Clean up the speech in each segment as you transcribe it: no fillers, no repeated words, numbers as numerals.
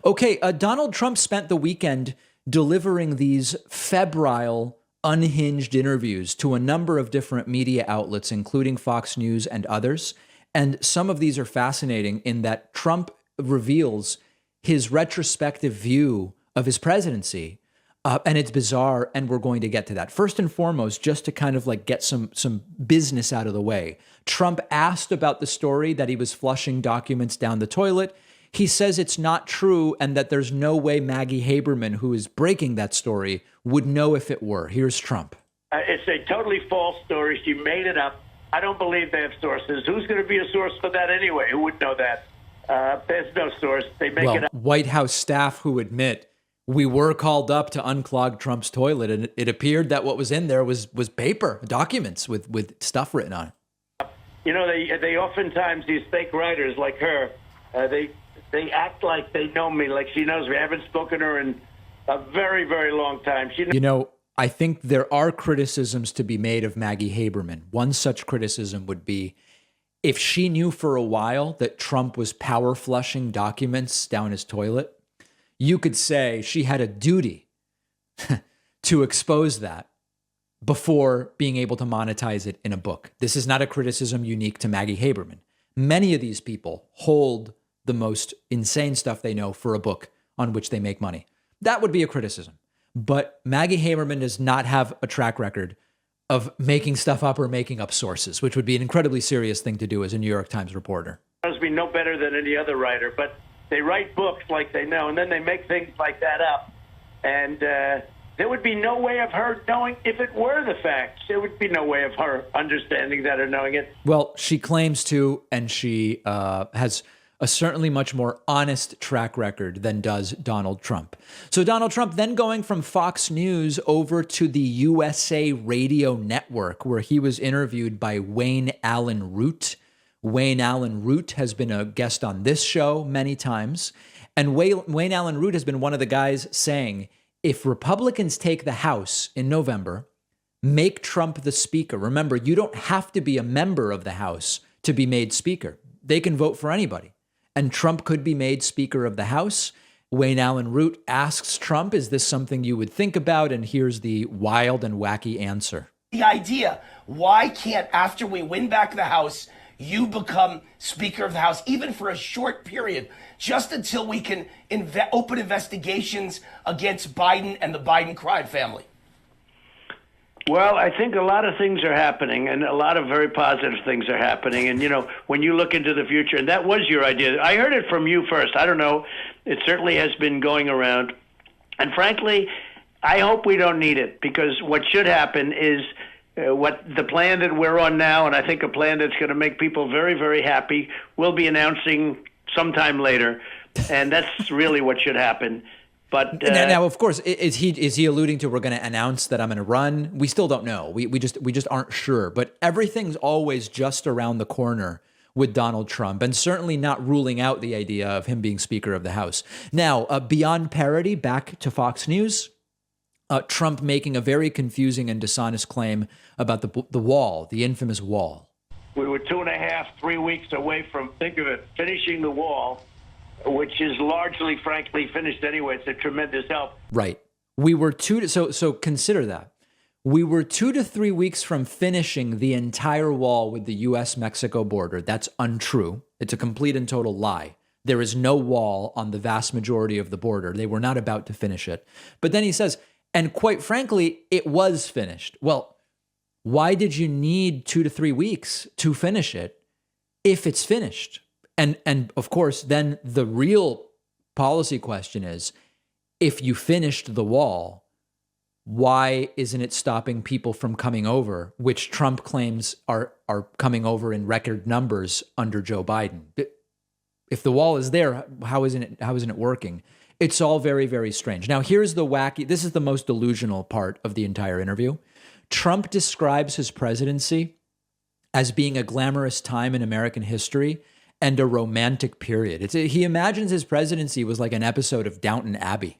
Okay, Donald Trump spent the weekend delivering these febrile, unhinged interviews to a number of different media outlets, including Fox News and others. And some of these are fascinating in that Trump reveals his retrospective view of his presidency. And it's bizarre, and we're going to get to that. First and foremost, just to kind of like get some business out of the way, Trump asked about the story that he was flushing documents down the toilet. He says it's not true and that there's no way Maggie Haberman, who is breaking that story, would know if it were. Here's Trump. It's a totally false story. She made it up. I don't believe they have sources. Who's going to be a source for that anyway? Who would know that? There's no source. They make it up. White House staff who admit we were called up to unclog Trump's toilet, and it appeared that what was in there was paper, documents with stuff written on it. You know, they oftentimes, these fake writers like her, they act like they know me, like she knows me. I haven't spoken to her in a very, very long time. You know, I think there are criticisms to be made of Maggie Haberman. One such criticism would be if she knew for a while that Trump was power flushing documents down his toilet, you could say she had a duty to expose that before being able to monetize it in a book. This is not a criticism unique to Maggie Haberman. Many of these people hold the most insane stuff they know for a book on which they make money. That would be a criticism. But Maggie Haberman does not have a track record of making stuff up or making up sources, which would be an incredibly serious thing to do as a New York Times reporter. Knows me no better than any other writer, but they write books like they know, and then they make things like that up. And there would be no way of her knowing if it were the facts. There would be no way of her understanding that or knowing it. Well, she claims to, and she has a certainly much more honest track record than does Donald Trump. So Donald Trump then going from Fox News over to the USA Radio Network, where he was interviewed by Wayne Allen Root. Wayne Allen Root has been a guest on this show many times. And Wayne Allen Root has been one of the guys saying, if Republicans take the House in November, make Trump the speaker. Remember, you don't have to be a member of the House to be made speaker. They can vote for anybody. And Trump could be made Speaker of the House. Wayne Allen Root asks Trump, is this something you would think about? And here's the wild and wacky answer. The idea, why can't, after we win back the House, you become Speaker of the House, even for a short period, just until we can open investigations against Biden and the Biden crime family? Well, I think a lot of things are happening, and a lot of very positive things are happening. And, you know, when you look into the future, and that was your idea. I heard it from you first. I don't know. It certainly has been going around. And frankly, I hope we don't need it, because what should happen is what the plan that we're on now, and I think a plan that's going to make people very, very happy, we'll be announcing sometime later. And that's really what should happen. But now, of course, is he alluding to we're going to announce that I'm going to run? We still don't know. We just aren't sure. But everything's always just around the corner with Donald Trump, and certainly not ruling out the idea of him being Speaker of the House. Now, beyond parody, back to Fox News. Trump making a very confusing and dishonest claim about the wall, the infamous wall. We were 2.5, 3 weeks away from, think of it, finishing the wall, which is largely, frankly, finished anyway. It's a tremendous help. Right. We were so consider that. We were 2 to 3 weeks from finishing the entire wall with the U.S.-Mexico border. That's untrue. It's a complete and total lie. There is no wall on the vast majority of the border. They were not about to finish it. But then he says, and quite frankly, it was finished. Well, why did you need 2 to 3 weeks to finish it if it's finished? And of course, then the real policy question is, if you finished the wall, why isn't it stopping people from coming over, which Trump claims are coming over in record numbers under Joe Biden? If the wall is there, how isn't it working? It's all very, very strange. Now, here's the wacky, this is the most delusional part of the entire interview. Trump describes his presidency as being a glamorous time in American history and a romantic period. He imagines his presidency was like an episode of Downton Abbey.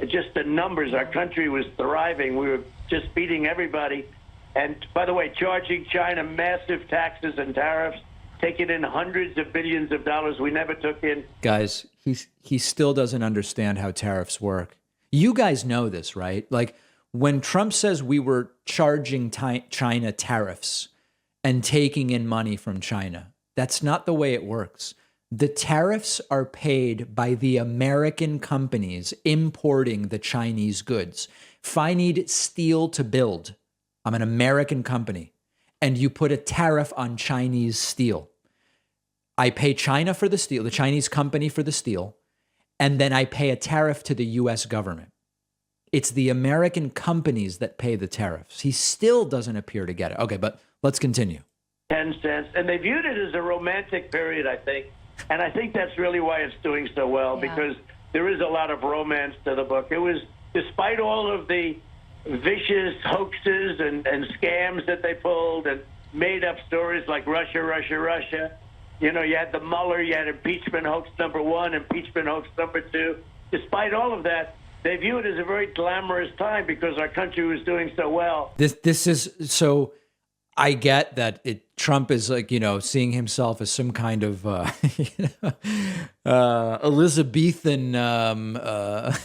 Just the numbers, our country was thriving. We were just beating everybody. And by the way, charging China massive taxes and tariffs, taking in hundreds of billions of dollars we never took in. Guys, He still doesn't understand how tariffs work. You guys know this, right? Like when Trump says we were charging China tariffs and taking in money from China, that's not the way it works. The tariffs are paid by the American companies importing the Chinese goods. If I need steel to build, I'm an American company, and you put a tariff on Chinese steel. I pay China for the steel, the Chinese company for the steel, and then I pay a tariff to the US government. It's the American companies that pay the tariffs. He still doesn't appear to get it. Okay, but let's continue. 10 cents. And they viewed it as a romantic period, I think. And I think that's really why it's doing so well, because there is a lot of romance to the book. It was, despite all of the vicious hoaxes and scams that they pulled and made up stories like Russia, Russia, Russia. You know, you had the Mueller, you had impeachment hoax number 1, impeachment hoax number 2. Despite all of that, they view it as a very glamorous time because our country was doing so well. This is so. I get that Trump is like, you know, seeing himself as some kind of Elizabethan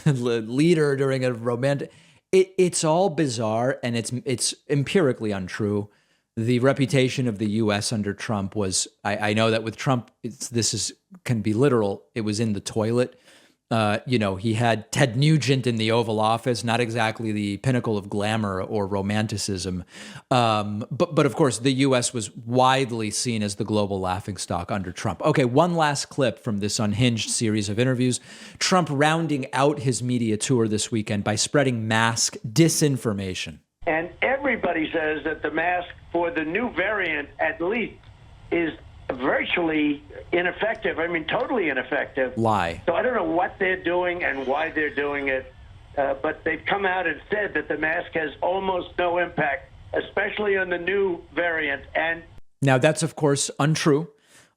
leader during a romantic. It's all bizarre and it's empirically untrue. The reputation of the U.S. under Trump was, I know that with Trump, can be literal. It was in the toilet. You know, he had Ted Nugent in the Oval Office, not exactly the pinnacle of glamour or romanticism. But of course, the U.S. was widely seen as the global laughingstock under Trump. Okay, one last clip from this Unhinged series of interviews. Trump rounding out his media tour this weekend by spreading mask disinformation. And everybody says that the mask for the new variant, at least, is virtually ineffective. I mean, totally ineffective. Lie. So I don't know what they're doing and why they're doing it, but they've come out and said that the mask has almost no impact, especially on the new variant. And now that's, of course, untrue.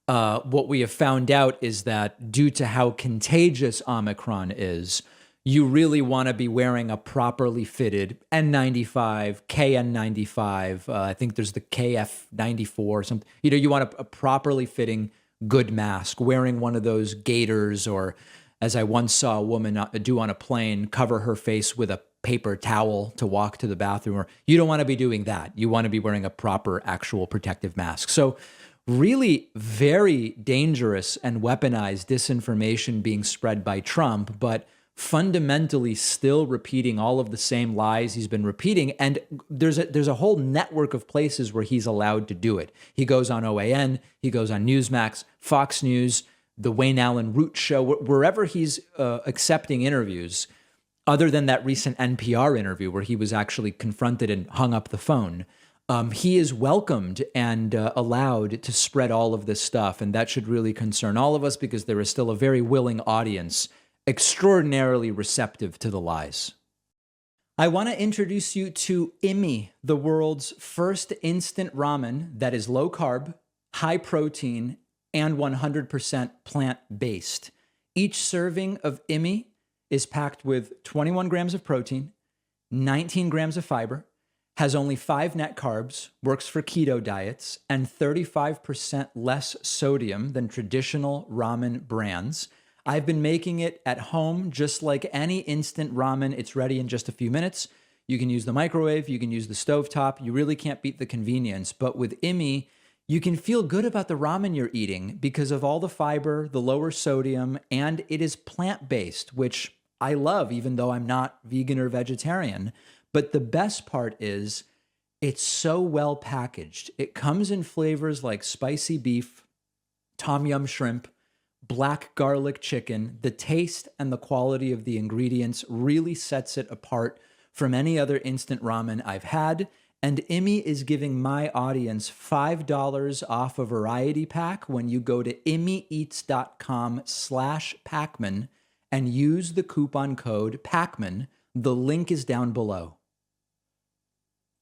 What we have found out is that due to how contagious Omicron is, you really want to be wearing a properly fitted N95, KN95. I think there's the KF94 or something. You know, you want a properly fitting good mask, wearing one of those gaiters, or as I once saw a woman do on a plane, cover her face with a paper towel to walk to the bathroom. Or you don't want to be doing that. You want to be wearing a proper actual protective mask. So really very dangerous and weaponized disinformation being spread by Trump, but fundamentally still repeating all of the same lies he's been repeating. And there's a whole network of places where he's allowed to do it. He goes on OAN, he goes on Newsmax, Fox News, the Wayne Allen Root Show, wherever he's accepting interviews, other than that recent NPR interview where he was actually confronted and hung up the phone. He is welcomed and allowed to spread all of this stuff. And that should really concern all of us because there is still a very willing audience, extraordinarily receptive to the lies. I want to introduce you to Imi, the world's first instant ramen that is low carb, high protein, and 100% plant-based. Each serving of Imi is packed with 21 grams of protein, 19 grams of fiber, has only 5 net carbs, works for keto diets, and 35% less sodium than traditional ramen brands. I've been making it at home just like any instant ramen. It's ready in just a few minutes. You can use the microwave, you can use the stovetop. You really can't beat the convenience. But with Imi, you can feel good about the ramen you're eating because of all the fiber, the lower sodium, and it is plant-based, which I love even though I'm not vegan or vegetarian. But the best part is it's so well packaged. It comes in flavors like spicy beef, tom yum shrimp, black garlic chicken. The taste and the quality of the ingredients really sets it apart from any other instant ramen I've had. And Imi is giving my audience $5 off a variety pack when you go to imieats.com/Pacman and use the coupon code Pacman. The link is down below.